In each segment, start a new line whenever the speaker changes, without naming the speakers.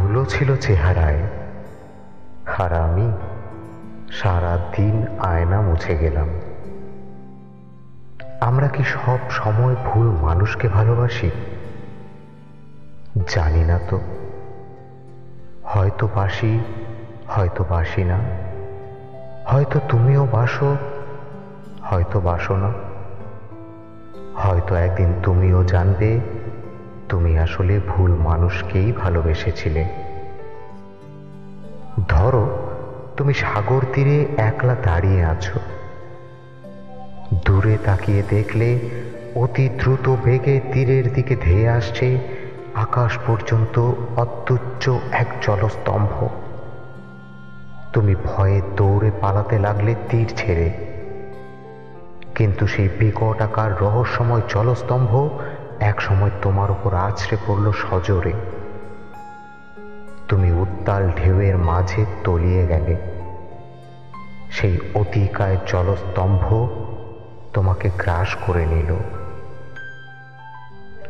ধুলো ছিল চেহারায়, আর আমি সারা দিন আয়না মুছে গেলাম। আমরা কি সব সময় ভুল মানুষকে ভালোবাসি? জানি না তো, হয়তো বাসি, হয়তো বাসি না, হয়তো তুমিও বাসো, হয়তো বাসো না, হয়তো একদিন তুমিও জানবে তুমি আসলে ভুল মানুষকেই ভালোবেসেছিলে। ধরো তুমি সাগর তীরে একলা দাঁড়িয়ে আছো, দূরে তাকিয়ে দেখলে অতি দ্রুত বেগে তীরের দিকে ধেয়ে আসছে আকাশ পর্যন্ত অত্যুচ্চ এক জলস্তম্ভ। তুমি ভয়ে দৌড়ে পালাতে লাগলে তীর ছেড়ে, কিন্তু সেই বিকট আকার রহস্যময় জলস্তম্ভ এক সময় তোমার উপর আছড়ে পড়ল সজোরে। তুমি উত্তাল ঢেউয়ের মাঝে তলিয়ে গেলে। সেই অতিকায় জলস্তম্ভ তোমাকে গ্রাস করে নিল।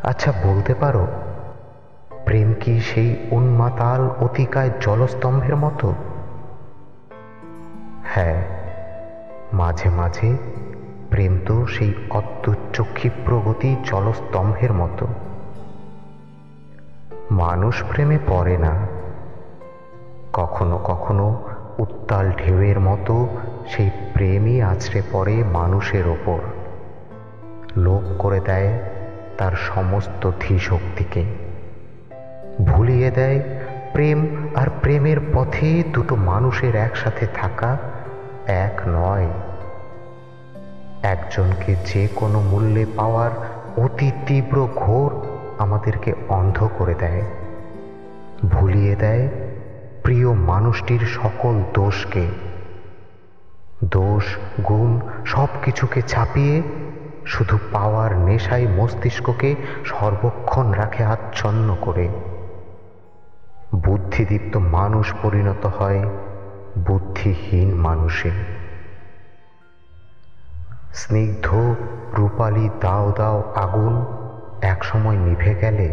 আচ্ছা বলতে পারো, প্রেম কি সেই উন্মাতাল অতিকায় জলস্তম্ভের মতো? হ্যাঁ, মাঝে মাঝে প্রেম তো সেই অত্যুচ্চ ক্ষিপ্রগতি জলস্তম্ভের মতো। মানুষ প্রেমে পড়ে না, কখনো কখনো উত্তাল ঢেউয়ের মতো সেই প্রেমই আছড়ে পড়ে মানুষের ওপর, লোপ করে দেয় তার সমস্ত ধীশক্তিকে, ভুলিয়ে দেয় প্রেম আর প্রেমের পথে দুটো মানুষের একসাথে থাকা এক নয়। একজনকে যে কোনো মূল্যে পাওয়ার অতি তীব্র ঘোর আমাদেরকে অন্ধ করে দেয়, ভুলিয়ে দেয় প্রিয় মানুষটির সকল দোষকে, দোষ গুণ সব কিছুকে ছাপিয়ে শুধু পাওয়ার নেশায় মস্তিষ্ককে সর্বক্ষণ রাখে আচ্ছন্ন করে। বুদ্ধিদীপ্ত মানুষ পরিণত হয় বুদ্ধিহীন মানুষে। স্নিগ্ধ রূপালী দাও দাও আগুন একসময় নিভে গেলে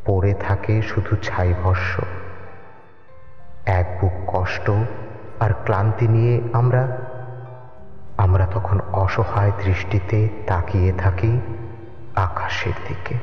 পড়ে থাকে শুধু ছাই ভস্য। এক বুক কষ্ট আর ক্লান্তি নিয়ে আমরা তখন অসহায় দৃষ্টিতে তাকিয়ে থাকি আকাশের দিকে।